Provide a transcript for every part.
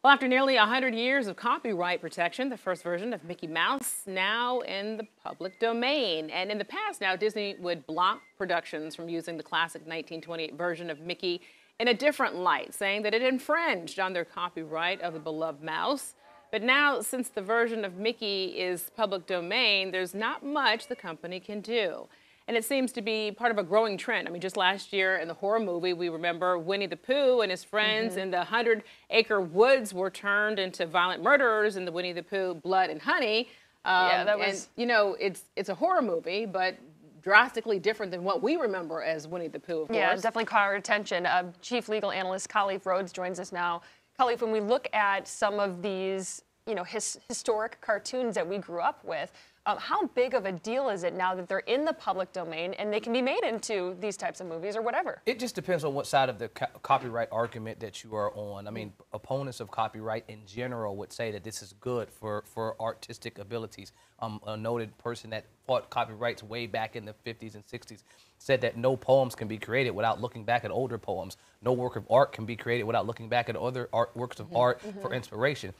Well, after nearly 100 years of copyright protection, the first version of Mickey Mouse now in the public domain. And in the past now, Disney would block productions from using the classic 1928 version of Mickey in a different light, saying that it infringed on their copyright of the beloved mouse. But now, since the version of Mickey is public domain, there's not much the company can do. And it seems to be part of a growing trend. I mean, just last year in the horror movie, we remember Winnie the Pooh and his friends in the 100-acre woods were turned into violent murderers in the Winnie the Pooh Blood and Honey. Yeah, that was... And, you know, it's a horror movie, but drastically different than what we remember as Winnie the Pooh, of course. Yeah, definitely caught our attention. Chief Legal Analyst Khalif Rhodes joins us now. Khalif, when we look at some of these, you know, historic cartoons that we grew up with, how big of a deal is it now that they're in the public domain and they can be made into these types of movies or whatever? It just depends on what side of the copyright argument that you are on. I mean, opponents of copyright in general would say that this is good for artistic abilities. A noted person that fought copyrights way back in the 50s and 60s said that no poems can be created without looking back at older poems. No work of art can be created without looking back at other works of art for inspiration.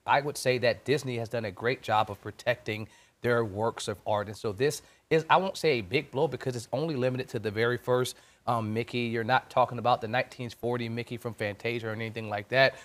I would say that Disney has done a great job of protecting their works of art. And so this is, I won't say a big blow because it's only limited to the very first Mickey. You're not talking about the 1940 Mickey from Fantasia or anything like that.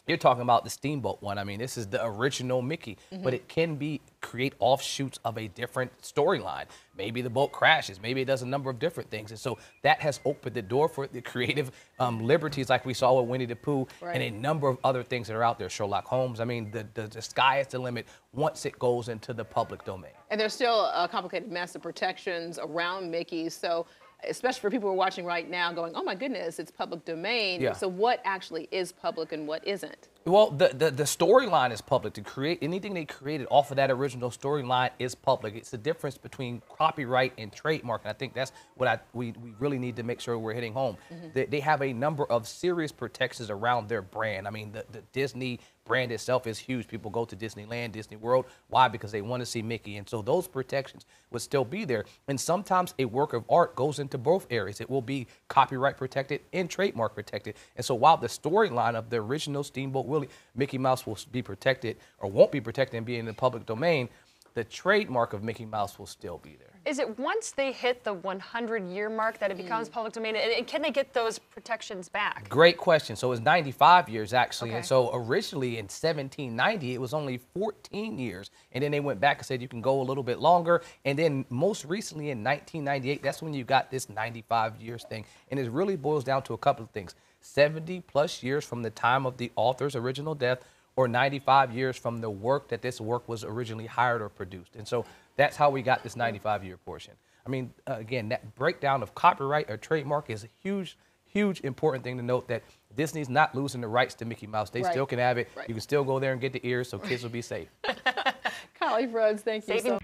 You're talking about the Steamboat one. I mean, this is the original Mickey, but it can create offshoots of a different storyline. Maybe the boat crashes. Maybe it does a number of different things. And so that has opened the door for the creative liberties like we saw with Winnie the Pooh and a number of other things that are out there. Sherlock Holmes. I mean, the sky is the limit once it goes into the public domain. And there's still a complicated mess of protections around Mickey. So especially for people who are watching right now going, oh my goodness, it's public domain. Yeah. So what actually is public and what isn't? Well, the storyline is public. To create anything they created off of that original storyline is public. It's the difference between copyright and trademark, and I think that's what we really need to make sure we're hitting home. They have a number of serious protections around their brand. I mean, the Disney brand itself is huge. People go to Disneyland, Disney World. Why? Because they want to see Mickey, and so those protections would still be there. And sometimes a work of art goes into both areas. It will be copyright protected and trademark protected. And so while the storyline of the original Steamboat Willie, Mickey Mouse will be protected or won't be protected and be in the public domain, the trademark of Mickey Mouse will still be there. Is it once they hit the 100-year mark that it becomes public domain? And can they get those protections back? Great question. So it's 95 years, actually. Okay. And so originally in 1790, it was only 14 years. And then they went back and said you can go a little bit longer. And then most recently in 1998, that's when you got this 95 years thing. And it really boils down to a couple of things. 70+ years from the time of the author's original death, or 95 years from the work that this work was originally hired or produced. And so that's how we got this 95-year portion. I mean, again, that breakdown of copyright or trademark is a huge, huge important thing to note, that Disney's not losing the rights to Mickey Mouse. They still can have it. You can still go there and get the ears, so kids will be safe. Khalif Rhodes, thank you so much.